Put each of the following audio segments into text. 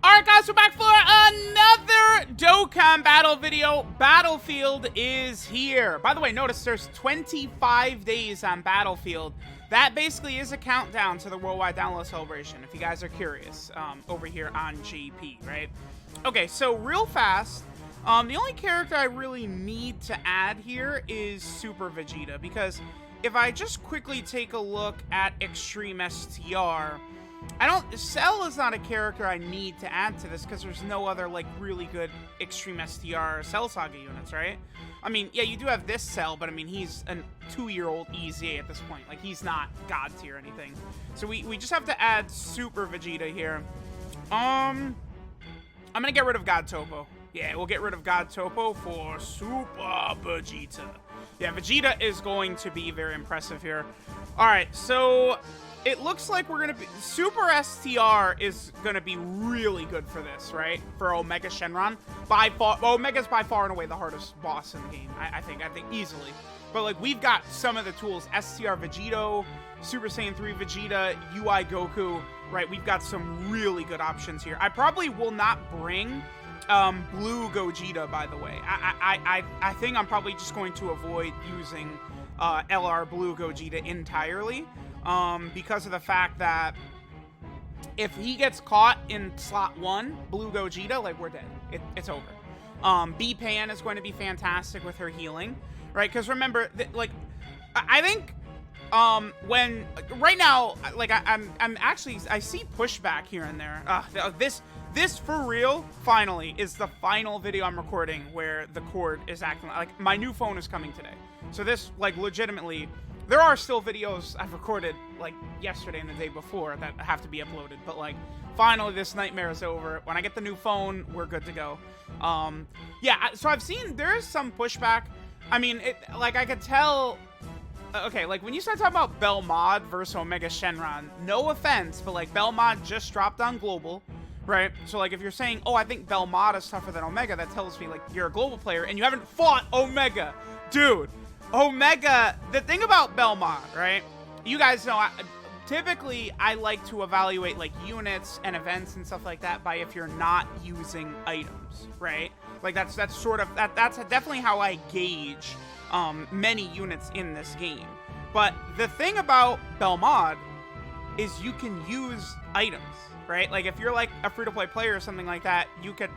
Alright guys, we're back for another Dokkan battle video. Battlefield is here. By the way, notice there's 25 days on Battlefield. That basically is a countdown to the worldwide download celebration, if you guys are curious, over here on JP, right? Okay, so real fast, the only character I really need to add here is Super Vegeta, because if I just quickly take a look at Extreme STR, Cell is not a character I need to add to this because there's no other, like, really good Extreme STR Cell Saga units, right? I mean, yeah, you do have this Cell, but I mean, he's a 2-year-old EZA at this point. Like, he's not God tier or anything. So we just have to add Super Vegeta here. I'm gonna get rid of God Topo. Yeah, we'll get rid of God Topo for Super Vegeta. Yeah, Vegeta is going to be very impressive here. Alright, so it looks like we're going to be... Super STR is going to be really good for this, right? For Omega Shenron. By far, Omega's by far and away the hardest boss in the game, I think easily. But, like, we've got some of the tools. STR Vegito, Super Saiyan 3 Vegeta, UI Goku, right? We've got some really good options here. I probably will not bring Blue Gogeta, by the way. I think I'm probably just going to avoid using LR Blue Gogeta entirely. Because of the fact that if he gets caught in slot 1, Blue Gogeta, like, we're dead. It's over. B-Pan is going to be fantastic with her healing, right? Because remember, like, I think when right now, like, I'm actually, I see pushback here and there. This for real, finally, is the final video I'm recording where the cord is acting like my new phone is coming today. So this, like, legitimately. There are still videos I've recorded, like, yesterday and the day before that have to be uploaded. But, like, finally this nightmare is over. When I get the new phone, we're good to go. Yeah, so I've seen there is some pushback. I mean, like, I could tell... Okay, like, when you start talking about Belmod versus Omega Shenron, no offense, but, like, Belmod just dropped on Global, right? So, like, if you're saying, oh, I think Belmod is tougher than Omega, that tells me, like, you're a Global player and you haven't fought Omega. Dude. Omega, the thing about Belmont, right? You guys know, typically I like to evaluate, like, units and events and stuff like that by if you're not using items, right? Like, that's sort of, that's definitely how I gauge many units in this game. But the thing about Belmont is you can use items, right? Like, if you're, like, a free-to-play player or something like that, you could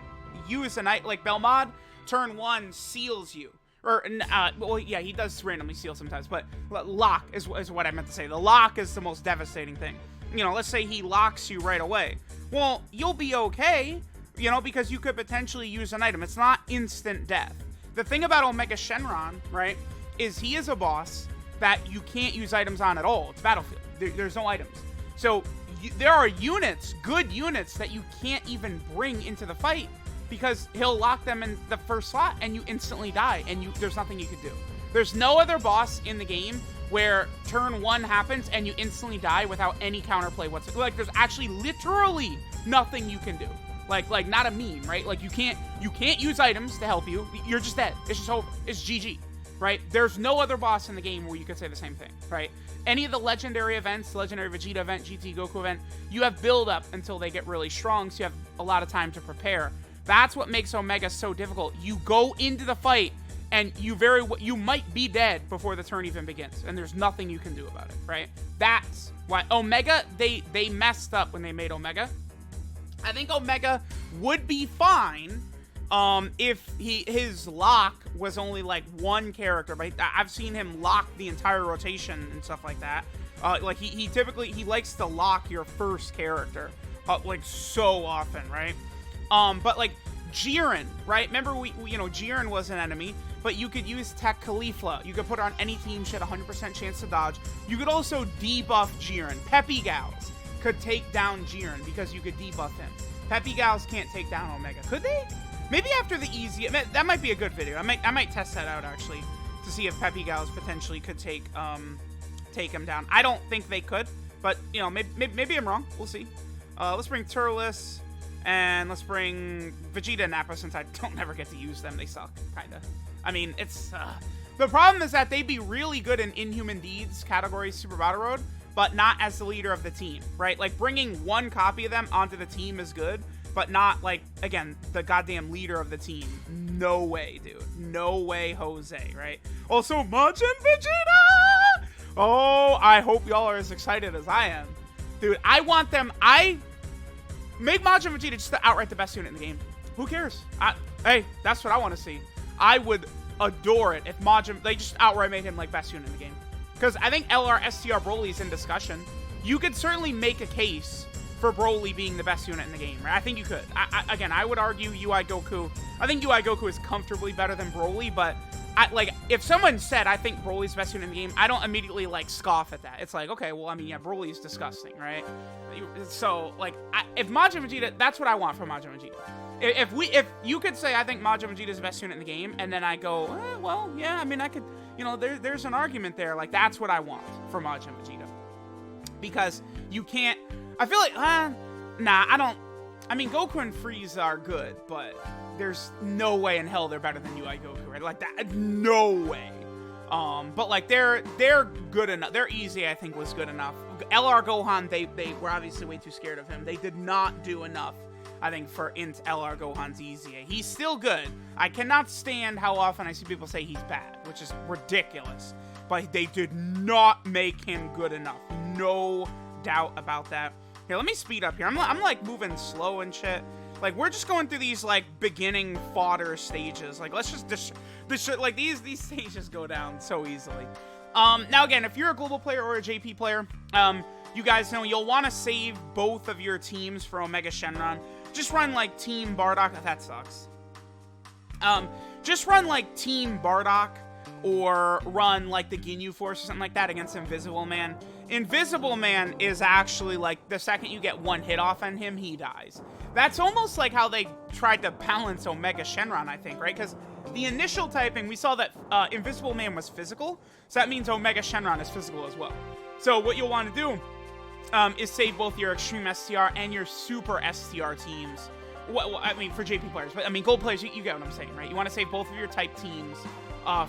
use an item, like, Belmont, turn 1 seals you. Or, well, yeah, he does randomly seal sometimes, but lock is what I meant to say. The lock is the most devastating thing. You know, let's say he locks you right away. Well, you'll be okay, you know, because you could potentially use an item. It's not instant death. The thing about Omega Shenron, right, is he is a boss that you can't use items on at all. It's Battlefield. There's no items. So, there are units, good units, that you can't even bring into the fight, because he'll lock them in the first slot and you instantly die and there's nothing you can do. There's no other boss in the game where turn 1 happens and you instantly die without any counterplay whatsoever. Like, there's actually literally nothing you can do. Like not a meme, right? Like, you can't use items to help you. You're just dead. It's just over. It's GG, right? There's no other boss in the game where you could say the same thing, right? Any of the legendary events, Legendary Vegeta event, GT Goku event, you have build up until they get really strong, so you have a lot of time to prepare. That's what makes Omega so difficult. You go into the fight, and you might be dead before the turn even begins, and there's nothing you can do about it, right? That's why Omega, they messed up when they made Omega. I think Omega would be fine if his lock was only, like, one character, but I've seen him lock the entire rotation and stuff like that. Like, he typically likes to lock your first character, like, so often, right? But, like, Jiren, right? Remember, you know, Jiren was an enemy, but you could use Tech Caulifla. You could put her on any team. She had a 100% chance to dodge. You could also debuff Jiren. Peppy Gals could take down Jiren because you could debuff him. Peppy Gals can't take down Omega. Could they? Maybe after the easy... That might be a good video. I might test that out, actually, to see if Peppy Gals potentially could take him down. I don't think they could, but, you know, maybe I'm wrong. We'll see. Let's bring Turles. And let's bring Vegeta and Nappa, since I don't ever get to use them. They suck, kind of. I mean, it's... The problem is that they'd be really good in Inhuman Deeds category Super Battle Road, but not as the leader of the team, right? Like, bringing one copy of them onto the team is good, but not, like, again, the goddamn leader of the team. No way, dude. No way, Jose, right? Also, Majin Vegeta! Oh, I hope y'all are as excited as I am. Dude, I want them... Make Majin Vegeta just outright the best unit in the game. Who cares? Hey, that's what I want to see. I would adore it if they just outright made him, like, best unit in the game. Because I think LR STR Broly is in discussion. You could certainly make a case for Broly being the best unit in the game, right? I think you could. Again, I would argue UI Goku. I think UI Goku is comfortably better than Broly, but if someone said I think Broly's the best unit in the game, I don't immediately, like, scoff at that. It's like, okay, well, I mean, yeah, Broly's disgusting, right? So, like, if Majin Vegeta, that's what I want from Majin Vegeta. If you could say I think Majin Vegeta is the best unit in the game, and then I go, well, yeah, I mean, I could, you know, there's an argument there. Like, that's what I want for Majin Vegeta. Because you can't, I feel like, nah, I don't, I mean, Goku and Frieza are good, but there's no way in hell they're better than UI Goku, right? Like, that, no way. But, like, they're good enough. They're easy, I think, was good enough. LR Gohan, they were obviously way too scared of him. They did not do enough, I think, for Int LR Gohan's easy. He's still good. I cannot stand how often I see people say he's bad, which is ridiculous. But they did not make him good enough. No doubt about that. Here, let me speed up here. I'm like moving slow and shit. Like, we're just going through these, like, beginning fodder stages. Like, let's just like, these stages go down so easily. Now, again, if you're a global player or a JP player, you guys know you'll want to save both of your teams for Omega Shenron. Just run, like, Team Bardock. Oh, that sucks. Just run, like, Team Bardock or run, like, the Ginyu Force or something like that against Invisible Man. Invisible Man is actually, like, the second you get one hit off on him, he dies. That's almost like how they tried to balance Omega Shenron, I think, right? Because the initial typing, we saw that Invisible Man was physical, so that means Omega Shenron is physical as well. So what you'll want to do is save both your Extreme STR and your Super STR teams. Well, I mean, for JP players, but I mean, Gold players, you get what I'm saying, right? You want to save both of your type teams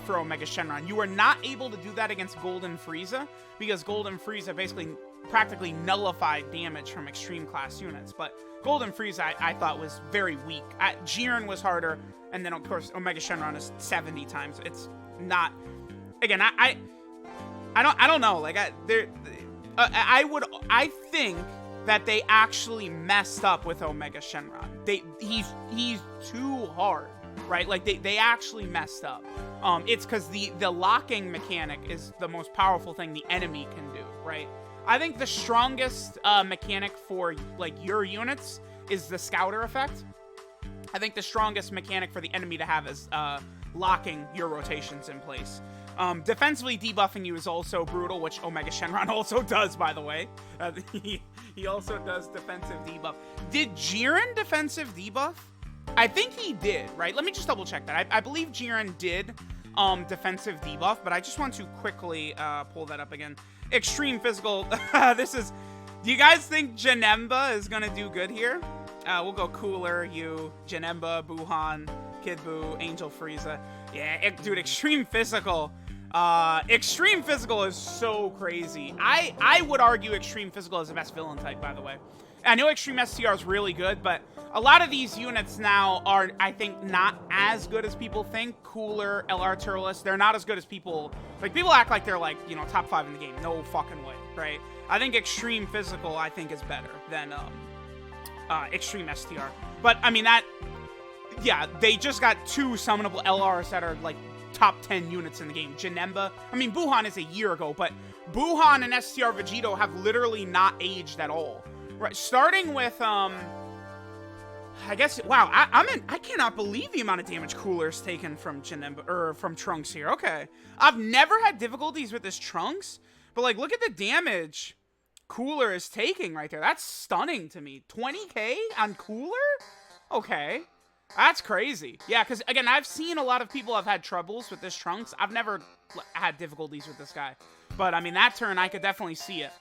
for Omega Shenron. You are not able to do that against Golden Frieza, because Golden Frieza basically practically nullified damage from extreme class units. But Golden Frieza, I thought, was very weak. Jiren was harder, and then, of course, Omega Shenron is 70 times. It's not... Again, I don't know. Like, I think that they actually messed up with Omega Shenron. He's too hard, right? Like, they actually messed up. It's because the locking mechanic is the most powerful thing the enemy can do, right? I think the strongest mechanic for, like, your units is the Scouter effect. I think the strongest mechanic for the enemy to have is locking your rotations in place. Defensively debuffing you is also brutal, which Omega Shenron also does, by the way. He also does defensive debuff. Did Jiren defensive debuff? I think he did, right? Let me just double check that. I believe Jiren did defensive debuff, but I just want to quickly pull that up again. Extreme physical. Do you guys think Janemba is gonna do good here? We'll go Cooler, you, Janemba, Buhan, Kid Buu, Angel Frieza. Yeah, dude, extreme physical. Extreme physical is so crazy. I would argue extreme physical is the best villain type, by the way. I know extreme STR is really good, but a lot of these units now are, I think, not as good as people think. Cooler, LR Turles, they're not as good as people... Like, people act like they're, like, you know, top 5 in the game. No fucking way, right? I think extreme physical, I think, is better than extreme STR. But, I mean, that... Yeah, they just got 2 summonable LRs that are, like, top 10 units in the game. Janemba... I mean, Buhan is a year ago, but Buhan and STR Vegito have literally not aged at all. Right, starting with, I guess, wow, I cannot believe the amount of damage Cooler's taken from Janemba, or from Trunks here. Okay. I've never had difficulties with this Trunks, but, like, look at the damage Cooler is taking right there. That's stunning to me. 20k on Cooler? Okay. That's crazy. Yeah, because, again, I've seen a lot of people have had troubles with this Trunks. I've never had difficulties with this guy. But, I mean, that turn, I could definitely see it.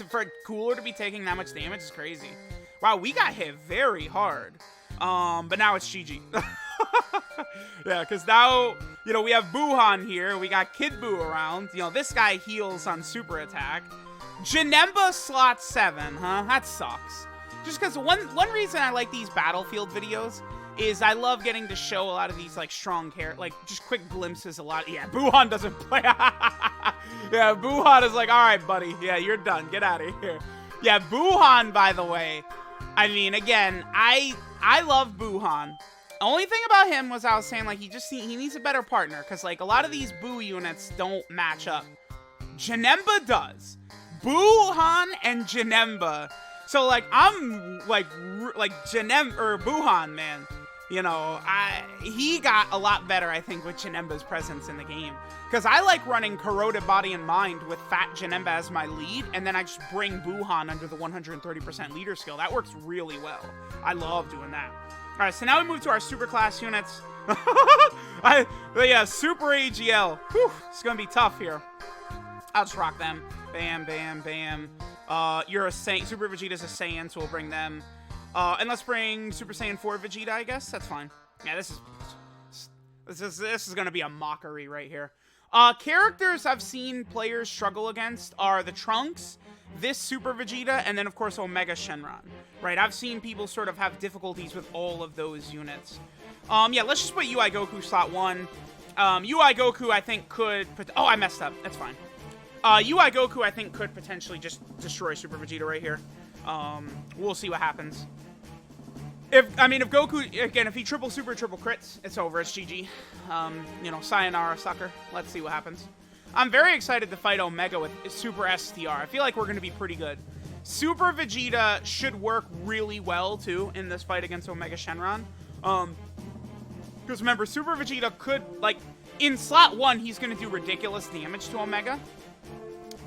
For Cooler to be taking that much damage is crazy. Wow, we got hit very hard. But now it's GG. Yeah, because now, you know, we have Buhan here. We got Kid Buu around. You know, this guy heals on super attack. Janemba slot 7, huh? That sucks. Just because one reason I like these Battlefield videos is I love getting to show a lot of these, like, strong characters, like, just quick glimpses a lot. Yeah, Buhan doesn't play. Yeah, Buhan is like, all right, buddy. Yeah, you're done. Get out of here. Yeah, Buhan, by the way, I mean, again, I love Buhan. Only thing about him was I was saying, like, he needs a better partner, because, like, a lot of these Boo units don't match up. Janemba does. Buhan and Janemba. So, like, I'm, like Buhan, man. You know, he got a lot better, I think, with Janemba's presence in the game. Because I like running Corroded Body and Mind with Fat Janemba as my lead, and then I just bring Buhan under the 130% leader skill. That works really well. I love doing that. Alright, so now we move to our super class units. Yeah, Super AGL. Whew, it's gonna be tough here. I'll just rock them. Bam, bam, bam. You're a Saiyan. Super Vegeta's a Saiyan, so we'll bring them. And let's bring Super Saiyan 4 Vegeta, I guess. That's fine. Yeah, this is gonna be a mockery right here. Characters I've seen players struggle against are the Trunks, this Super Vegeta, and then, of course, Omega Shenron. Right, I've seen people sort of have difficulties with all of those units. Yeah, let's just put UI Goku slot 1. UI Goku, I think, could... Oh, I messed up. That's fine. UI Goku, I think, could potentially just destroy Super Vegeta right here. We'll see what happens. If Goku, again, if he triple crits, it's over. It's GG. You know, sayonara, sucker. Let's see what happens. I'm very excited to fight Omega with Super STR. I feel like we're going to be pretty good. Super Vegeta should work really well, too, in this fight against Omega Shenron. Because remember, Super Vegeta could, like, in slot 1, he's going to do ridiculous damage to Omega.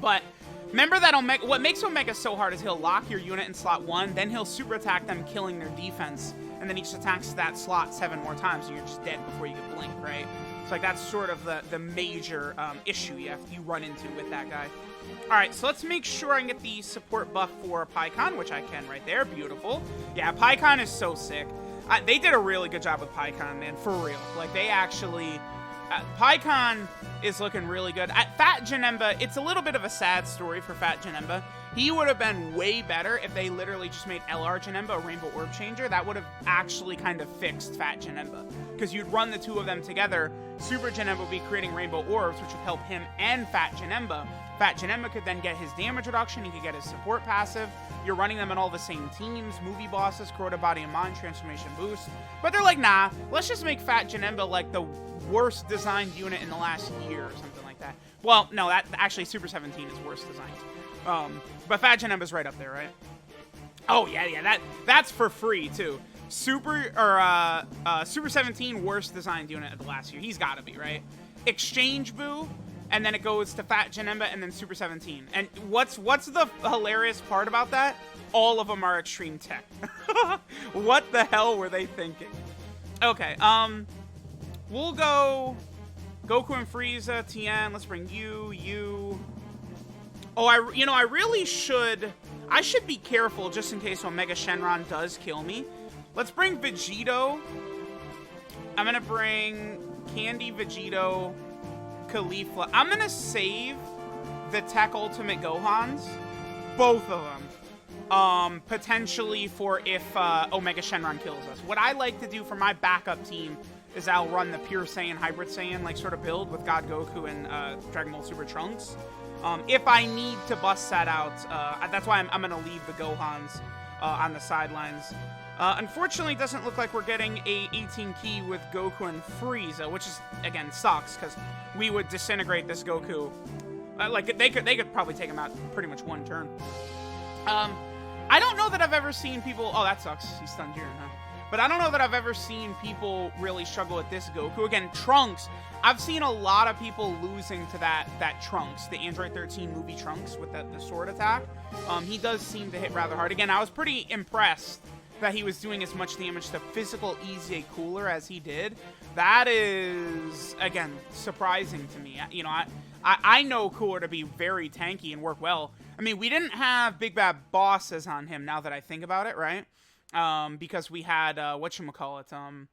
But remember that Omega, what makes Omega so hard is he'll lock your unit in slot 1, then he'll super attack them, killing their defense, and then he just attacks that slot 7 more times, and you're just dead before you can blink, right? So, like, that's sort of the major issue you run into with that guy. Alright, so let's make sure I can get the support buff for Pikkon, which I can right there. Beautiful. Yeah, Pikkon is so sick. They did a really good job with Pikkon, man, for real. Like, they actually... Pikkon is looking really good. Fat Janemba, it's a little bit of a sad story for Fat Janemba. He would have been way better if they literally just made LR Janemba a Rainbow Orb Changer. That would have actually kind of fixed Fat Janemba. Because you'd run the two of them together, Super Janemba would be creating Rainbow Orbs, which would help him and Fat Janemba. Fat Janemba could then get his damage reduction, he could get his support passive. You're running them in all the same teams, movie bosses, Corroded Body and Mind, Transformation Boost. But they're like, nah, let's just make Fat Janemba like the worst designed unit in the last year or something like that. Well, no, that actually Super 17 is worst designed. But Fat Janemba's right up there, right? Oh yeah, that's for free too. Super 17 worst designed unit of the last year. He's got to be, right? Exchange Boo, and then it goes to Fat Janemba and then Super 17. And what's the hilarious part about that? All of them are extreme tech. What the hell were they thinking? Okay, we'll go Goku and Frieza, Tien. Let's bring you. Oh, I really should. I should be careful just in case Omega Shenron does kill me. Let's bring Vegito. I'm gonna bring Candy, Vegito, Caulifla. I'm gonna save the Tech Ultimate Gohans, both of them, potentially for if Omega Shenron kills us. What I like to do for my backup team is I'll run the Pure Saiyan, Hybrid Saiyan, like, sort of build with God Goku and Dragon Ball Super Trunks. If I need to bust that out, that's why I'm going to leave the Gohans on the sidelines. Unfortunately, it doesn't look like we're getting a 18 key with Goku and Frieza, which is, again, sucks, because we would disintegrate this Goku. Like, they could probably take him out pretty much one turn. I don't know that I've ever seen people... Oh, that sucks. He's stunned here, huh? But I don't know that I've ever seen people really struggle with this Goku. Again, Trunks. I've seen a lot of people losing to that Trunks, the Android 13 movie Trunks with the sword attack. He does seem to hit rather hard. Again, I was pretty impressed that he was doing as much damage to physical EZA Cooler as he did. That is, again, surprising to me. You know, I know Cooler to be very tanky and work well. I mean, we didn't have Big Bad Bosses on him now that I think about it, right? Because we had, whatchamacallit,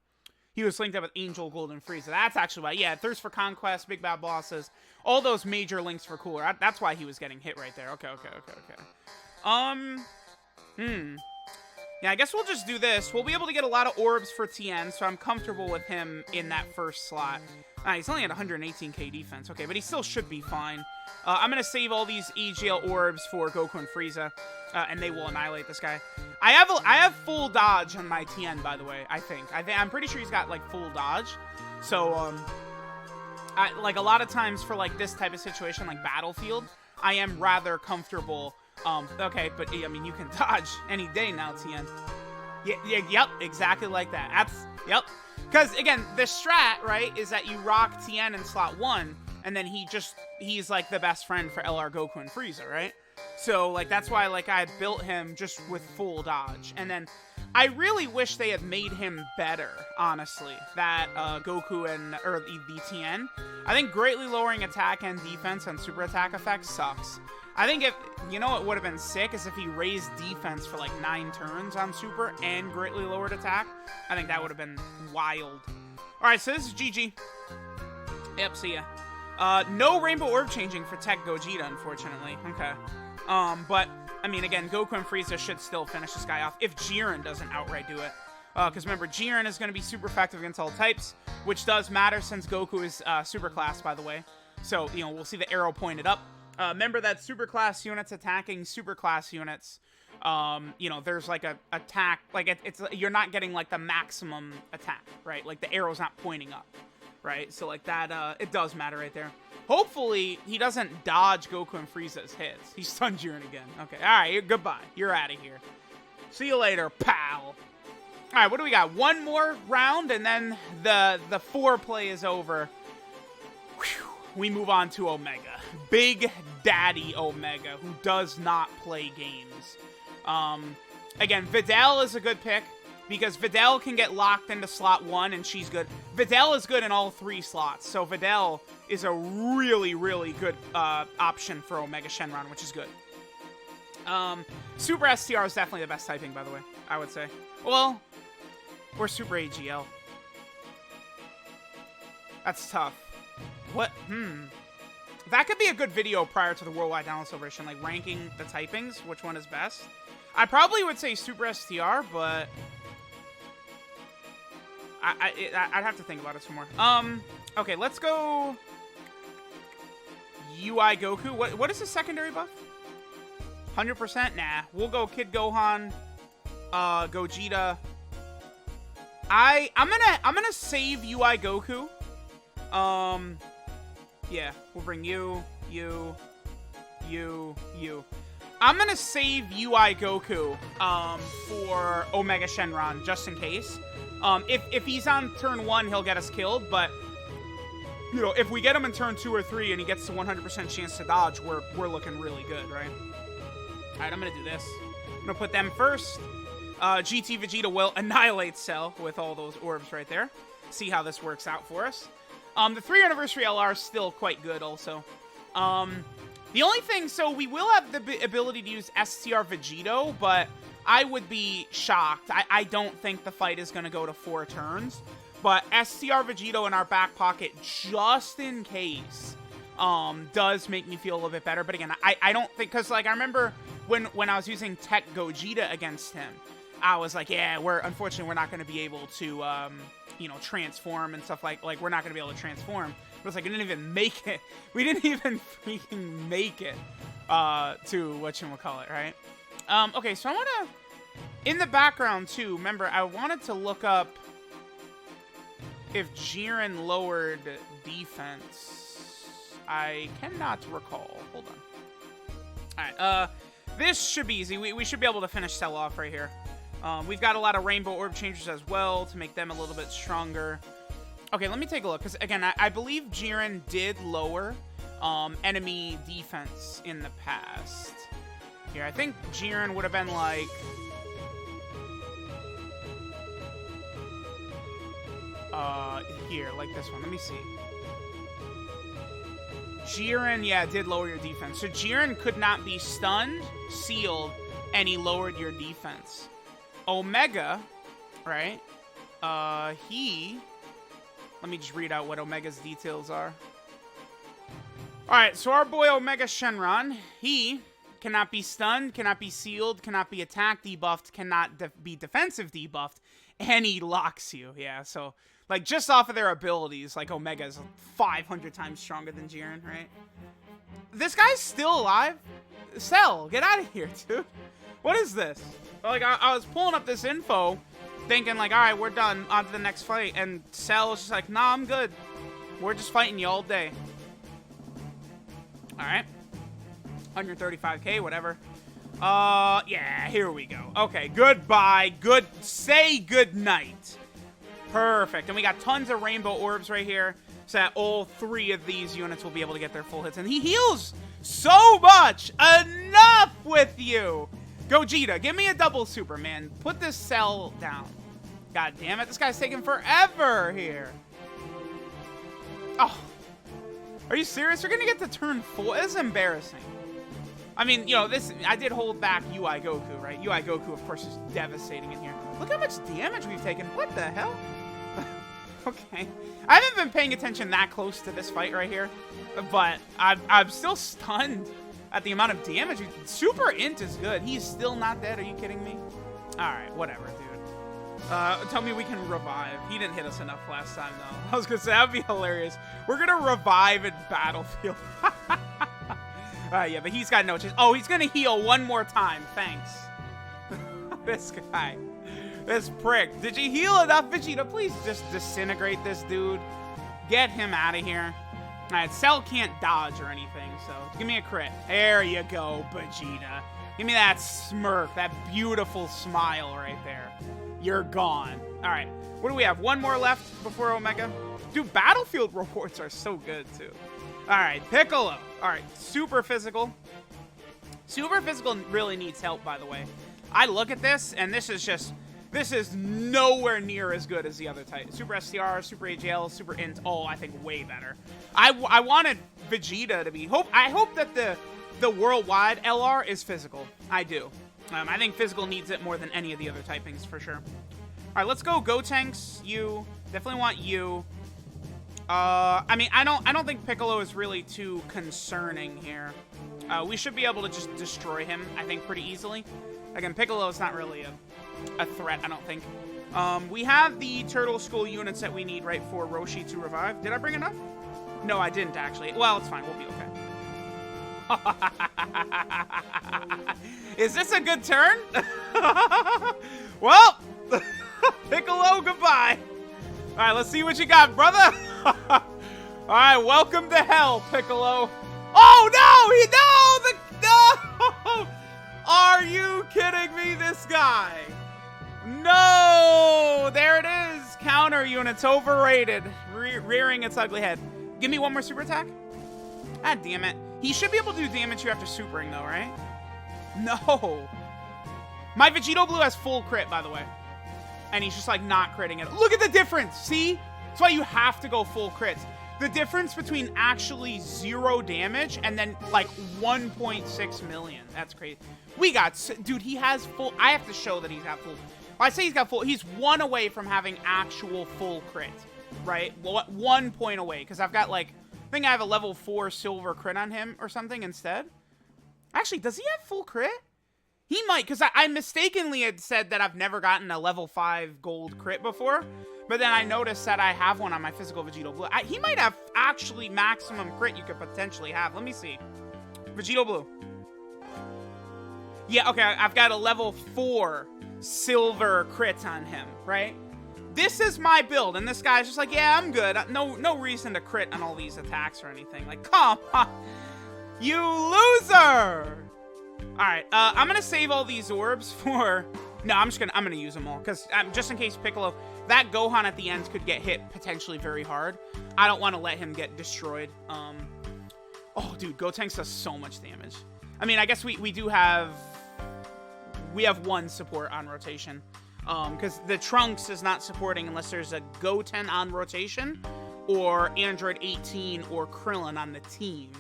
he was linked up with Angel, Golden Frieza. That's actually why, yeah, Thirst for Conquest, Big Bad Bosses, all those major links for Cooler. That's why he was getting hit right there. Okay. Yeah, I guess we'll just do this. We'll be able to get a lot of orbs for Tien, so I'm comfortable with him in that first slot. He's only at 118k defense. Okay, but he still should be fine. I'm going to save all these EGL orbs for Goku and Frieza, and they will annihilate this guy. I have full dodge on my Tien, by the way, I think. I'm pretty sure he's got, like, full dodge. So, like, a lot of times for, like, this type of situation, like Battlefield, I am rather comfortable. Okay, but, I mean, you can dodge any day now, Tien. Yep, exactly like that. Yep. Because, again, the strat, right, is that you rock Tien in slot 1, and then he's, like, the best friend for LR, Goku, and Frieza, right? So, like, that's why, like, I built him just with full dodge. And then I really wish they had made him better, honestly, that Goku or the Tien. I think greatly lowering attack and defense on super attack effects sucks. I think you know what would have been sick is if he raised defense for like 9 turns on super and greatly lowered attack. I think that would have been wild. Alright, so this is GG. Yep, see ya. No rainbow orb changing for Tech Gogeta, unfortunately. Okay. But, I mean, again, Goku and Frieza should still finish this guy off if Jiren doesn't outright do it. Because remember, Jiren is going to be super effective against all types, which does matter since Goku is super class, by the way. So, you know, we'll see the arrow pointed up. Remember that super class units attacking super class units. You know, there's like a attack, like you're not getting like the maximum attack, right? Like the arrow's not pointing up, right? So like that, it does matter right there. Hopefully he doesn't dodge Goku and Frieza's hits. He stunned Jiren again. Okay, all right, goodbye. You're out of here. See you later, pal. All right, what do we got? One more round, and then the foreplay is over. Whew. We move on to Omega. Big Daddy Omega, who does not play games. Again, Videl is a good pick, because Videl can get locked into slot 1, and she's good. Videl is good in all 3 slots, so Videl is a really, really good option for Omega Shenron, which is good. Super STR is definitely the best typing, by the way, I would say. Well, or Super AGL. That's tough. What? That could be a good video prior to the worldwide download celebration, like ranking the typings, which one is best. I probably would say Super STR, but I'd have to think about it some more. Okay, let's go UI Goku. What is the secondary buff? 100%? Nah. We'll go Kid Gohan, Gogeta. I'm gonna save UI Goku. Yeah, we'll bring you. I'm gonna save UI Goku, for Omega Shenron, just in case. If he's on turn 1, he'll get us killed, but, you know, if we get him in turn 2 or 3 and he gets to 100% chance to dodge, we're looking really good, right? Alright, I'm gonna do this. I'm gonna put them first. GT Vegeta will annihilate Cell with all those orbs right there. See how this works out for us. The 3 anniversary LR is still quite good also. The only thing, so we will have the ability to use STR Vegito, but I would be shocked. I don't think the fight is going to go to 4 turns. But STR Vegito in our back pocket, just in case, does make me feel a little bit better. But again, I don't think, because like I remember when I was using Tech Gogeta against him, I was like, yeah, unfortunately we're not going to be able to, you know, transform and stuff like we're not going to be able to transform. It was like, we didn't even make it. We didn't even freaking make it to whatchamacallit, right? Okay, so I want to, in the background too, remember, I wanted to look up if Jiren lowered defense. I cannot recall. Hold on. Alright, this should be easy. We should be able to finish Cell off right here. We've got a lot of Rainbow Orb Changers as well to make them a little bit stronger. Okay, let me take a look, because again, I believe Jiren did lower enemy defense in the past. Here, I think Jiren would have been like... here, like this one. Let me see. Jiren, yeah, did lower your defense. So Jiren could not be stunned, sealed, and he lowered your defense. Omega, right? Let me just read out what Omega's details are. Alright, so our boy Omega Shenron, he cannot be stunned, cannot be sealed, cannot be attack debuffed, cannot be defensive debuffed, and he locks you. Yeah, so, like, just off of their abilities, like, Omega is 500 times stronger than Jiren, right? This guy's still alive? Cell, get out of here, dude. What is this? Like, I was pulling up this info, thinking, like, all right, we're done, on to the next fight, and Cell is just like, nah, I'm good. We're just fighting you all day. All right. 135k, whatever. Yeah, here we go. Okay, goodbye. Say good night. Perfect. And we got tons of rainbow orbs right here, so that all 3 of these units will be able to get their full hits. And he heals so much. Enough with you. Gogeta, give me a double Superman. Put this Cell down. God damn it, this guy's taking forever here. Oh. Are you serious? You're gonna get to turn 4? This is embarrassing. I mean, you know, I did hold back UI Goku, right? UI Goku, of course, is devastating in here. Look how much damage we've taken. What the hell? Okay. I haven't been paying attention that close to this fight right here, but I'm still stunned at the amount of damage. Super Int is good. He's still not dead. Are you kidding me? All right, whatever, dude. Tell me we can revive. He didn't hit us enough last time, though. I was gonna say, that would be hilarious. We're gonna revive in Battlefield. Yeah, but he's got no chance. Oh, he's gonna heal one more time. Thanks. This guy. This prick. Did you heal enough, Vegeta? Please just disintegrate this dude. Get him out of here. Alright, Cell can't dodge or anything, so give me a crit. There you go, Vegeta. Give me that smirk, that beautiful smile right there. You're gone. Alright, what do we have? 1 more left before Omega? Dude, Battlefield rewards are so good, too. Alright, Piccolo. Alright, super physical. Super physical really needs help, by the way. I look at this, and this is nowhere near as good as the other type. Super STR, Super AGL, Super Int, oh, I think way better. I wanted Vegeta to be... I hope that the worldwide LR is physical. I do. I think physical needs it more than any of the other typings, for sure. All right, let's go Gotenks, you. Definitely want you. I mean, I don't think Piccolo is really too concerning here. We should be able to just destroy him, I think, pretty easily. Again, Piccolo is not really a threat, I don't think. We have the Turtle School units that we need, right, for Roshi to revive. Did I bring enough? No, I didn't, actually. Well, it's fine. We'll be okay. Is this a good turn? Well, Piccolo, goodbye. All right, let's see what you got, brother. All right, welcome to hell, Piccolo. Oh, no, no. Are you kidding me, this guy? No, there it is. Counter units overrated, rearing its ugly head. Give me 1 more super attack. Ah, damn it. He should be able to do damage here after supering, though, right? No. My Vegito Blue has full crit, by the way. And he's just, like, not critting it. Look at the difference, see? That's why you have to go full crits. The difference between actually 0 damage and then, like, 1.6 million. That's crazy. We got... Dude, he has full... I have to show that he's got full... Well, I say he's got full... He's 1 away from having actual full crit, right? Well, 1 point away, because I've got, like... I think I have a level 4 silver crit on him or something instead. Actually, does he have full crit? He might, because I mistakenly had said that I've never gotten a level 5 gold crit before. But then I noticed that I have one on my physical Vegito Blue. He might have actually maximum crit you could potentially have. Let me see. Vegito Blue. Yeah, okay, I've got a level 4 silver crit on him, right? This is my build, and this guy's just like, yeah, I'm good. No reason to crit on all these attacks or anything. Like, come on. You loser! Alright, I'm gonna save all these orbs for... No, I'm gonna use them all, because just in case Piccolo... That Gohan at the end could get hit potentially very hard. I don't want to let him get destroyed. Oh, dude, Gotenks does so much damage. I mean, I guess we do have... We have 1 support on rotation. Because the Trunks is not supporting unless there's a Goten on rotation, or Android 18 or Krillin on the team.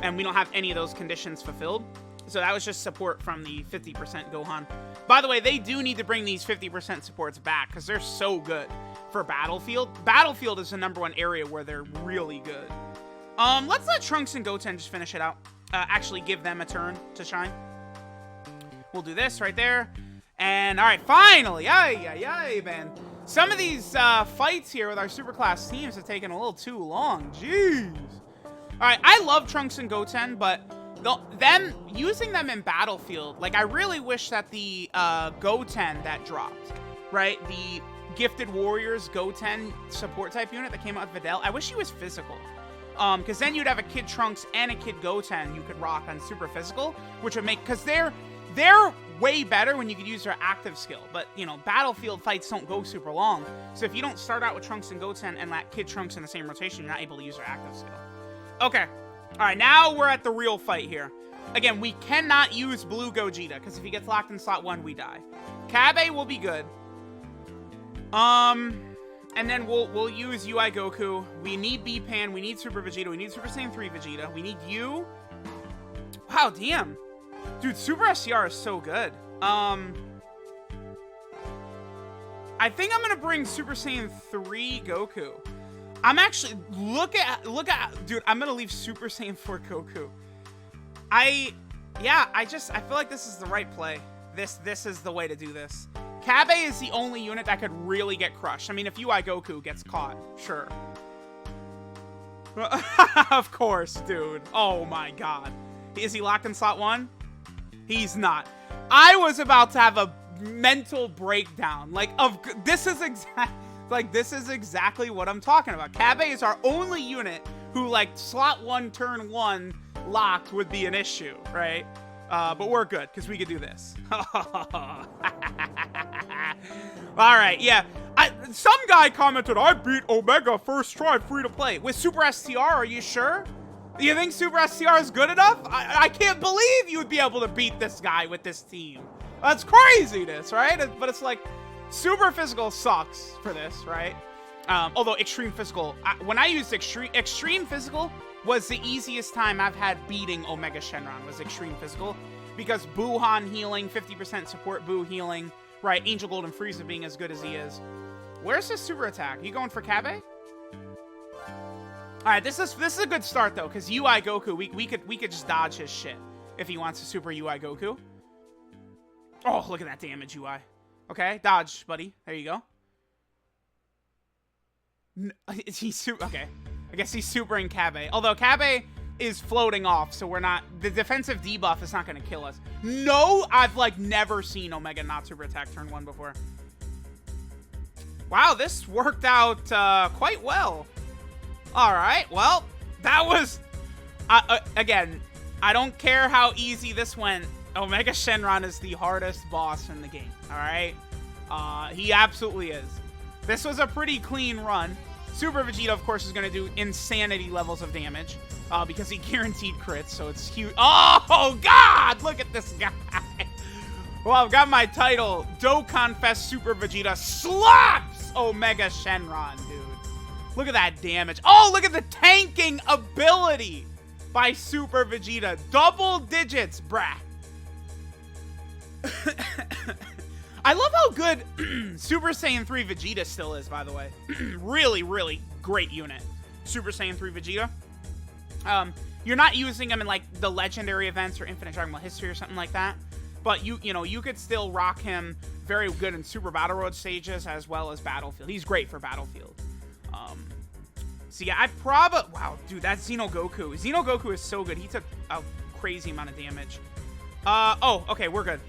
And we don't have any of those conditions fulfilled. So that was just support from the 50% Gohan. By the way, they do need to bring these 50% supports back, because they're so good for Battlefield. Battlefield is the #1 area where they're really good. Let's let Trunks and Goten just finish it out. actually give them a turn to shine. We'll do this right there. And, all right, finally. Ay, man. Some of these fights here with our superclass teams have taken a little too long. Jeez. All right, I love Trunks and Goten, but using them in Battlefield, like, I really wish that the Goten that dropped, right? The Gifted Warriors Goten support type unit that came out with Videl, I wish he was physical. Because then you'd have a Kid Trunks and a Kid Goten you could rock on super physical, which would make, because they're way better when you could use their active skill. But, you know, Battlefield fights don't go super long. So if you don't start out with Trunks and Goten and let Kid Trunks in the same rotation, you're not able to use their active skill. Okay. All right, now we're at the real fight here. Again, we cannot use Blue Gogeta, because if he gets locked in slot 1, we die. Kabe will be good. And then we'll use UI Goku. We need B-Pan. We need Super Vegeta. We need Super Saiyan 3 Vegeta. We need you. Wow, damn. Dude, Super SCR is so good. I think I'm gonna bring Super Saiyan 3 Goku. I'm actually look at dude, I'm gonna leave Super Saiyan 4 Goku. I feel like this is the right play. This is the way to do this. Kabe is the only unit that could really get crushed. I mean, if UI Goku gets caught, sure. Of course, dude. Oh my god. Is he locked in slot 1? He's not. I was about to have a mental breakdown. Like, this is exactly what I'm talking about. Kabe is our only unit who, like, slot 1, turn 1 locked would be an issue, right? But we're good, because we could do this. Alright, yeah. Some guy commented, I beat Omega first try, free to play. With Super STR, are you sure? Do you think Super STR is good enough? I can't believe you would be able to beat this guy with this team. That's craziness, right? But it's like, Super Physical sucks for this, right? Although Extreme Physical, when I used Extreme Physical was the easiest time I've had beating Omega Shenron, was Extreme Physical. Because Buhan healing, 50% support Buu healing, right? Angel Golden Frieza being as good as he is. Where's his super attack? You going for Kabe? Alright, this is a good start though, because UI Goku, we could just dodge his shit if he wants to super UI Goku. Oh, look at that damage, UI. Okay, dodge, buddy. There you go. Okay. I guess he's supering Kabe. Although Kabe is floating off, so we're not... The defensive debuff is not going to kill us. No, I've, like, never seen Omega not super attack turn 1 before. Wow, this worked out quite well. Alright, well, that was... again, I don't care how easy this went. Omega Shenron is the hardest boss in the game, alright? He absolutely is. This was a pretty clean run. Super Vegeta, of course, is going to do insanity levels of damage because he guaranteed crits, so it's huge. Oh, God! Look at this guy. Well, I've got my title. Dokkan Fest Super Vegeta slaps Omega Shenron, dude. Look at that damage. Oh, look at the tanking ability by Super Vegeta. Double digits, brah. I love how good Super Saiyan 3 Vegeta still is, by the way. Really, really great unit. Super Saiyan 3 Vegeta. You're not using him in, like, the legendary events or Infinite Dragon Ball History or something like that. But, you know, you could still rock him very good in Super Battle Road stages as well as Battlefield. He's great for Battlefield. So, yeah, wow, dude, that's Xeno Goku. Xeno Goku is so good. He took a crazy amount of damage. Oh, okay, we're good.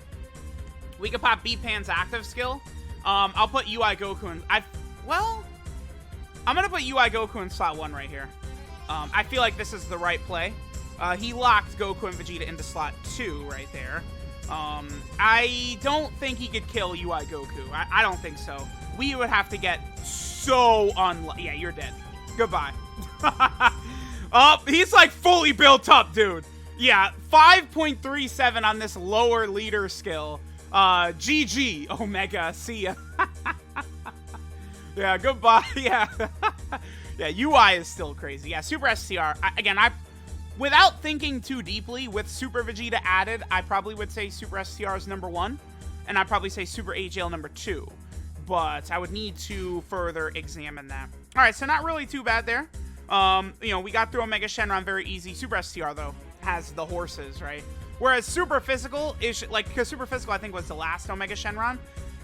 We could pop B-Pan's active skill. I'll put UI Goku in... I'm going to put UI Goku in slot 1 right here. I feel like this is the right play. He locked Goku and Vegeta into slot 2 right there. I don't think he could kill UI Goku. I don't think so. We would have to get so unlucky. Yeah, you're dead. Goodbye. Oh, he's like fully built up, dude. Yeah, 5.37 on this lower leader skill. GG, Omega. See ya. Yeah, goodbye. Yeah. Yeah, UI is still crazy. Yeah, Super SCR. Again, without thinking too deeply, with Super Vegeta added, I probably would say Super SCR is number 1. And I'd probably say Super AGL number 2. But I would need to further examine that. Alright, so not really too bad there. You know, we got through Omega Shenron very easy. Super SCR, though, has the horses, right? Whereas Super Physical is like, because Super Physical I think was the last Omega Shenron,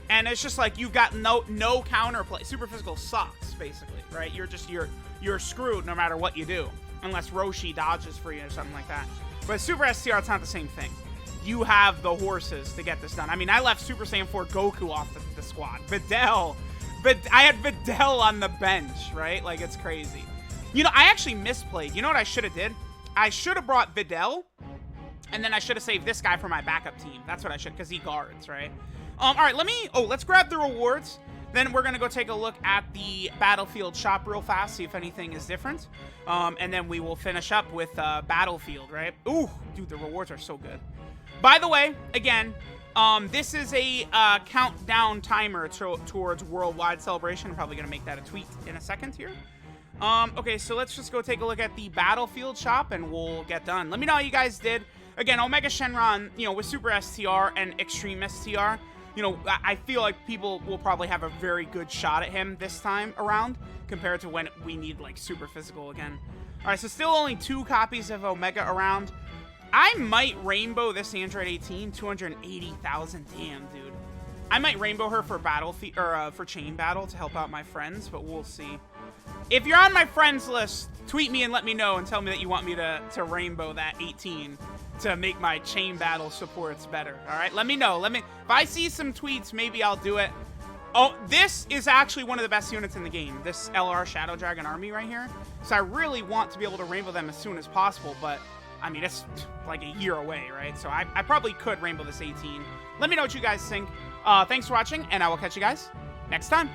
and it's just like you've got no counterplay. Super Physical sucks basically, right? You're screwed no matter what you do, unless Roshi dodges for you or something like that. But Super STR, it's not the same thing. You have the horses to get this done. I mean, I left Super Saiyan 4 Goku off the squad. Videl, but I had Videl on the bench, right? Like, it's crazy. You know, I actually misplayed. You know what I should have did? I should have brought Videl, and then I should have saved this guy for my backup team. That's what I should, because he guards, right? All right, let's grab the rewards. Then we're going to go take a look at the Battlefield shop real fast, see if anything is different. And then we will finish up with Battlefield, right? Ooh, dude, the rewards are so good. By the way, again, this is a countdown timer towards worldwide celebration. I'm probably going to make that a tweet in a second here. Okay, so let's just go take a look at the Battlefield shop, and we'll get done. Let me know how you guys did. Again, Omega Shenron, you know, with Super STR and Extreme STR, you know, I feel like people will probably have a very good shot at him this time around compared to when we need, like, Super Physical again. All right, so still only 2 copies of Omega around. I might rainbow this Android 18, 280,000. Damn, dude. I might rainbow her for Battlefield or for Chain Battle to help out my friends, but we'll see. If you're on my friends list, tweet me and let me know and tell me that you want me to rainbow that 18 to make my Chain Battle supports better. All right, let me know. If I see some tweets, maybe I'll do it. Oh, this is actually one of the best units in the game, this LR Shadow Dragon army right here. So I really want to be able to rainbow them as soon as possible, but I mean, it's like a year away, right? So I probably could rainbow this 18. Let me know what you guys think. Thanks for watching, and I will catch you guys next time.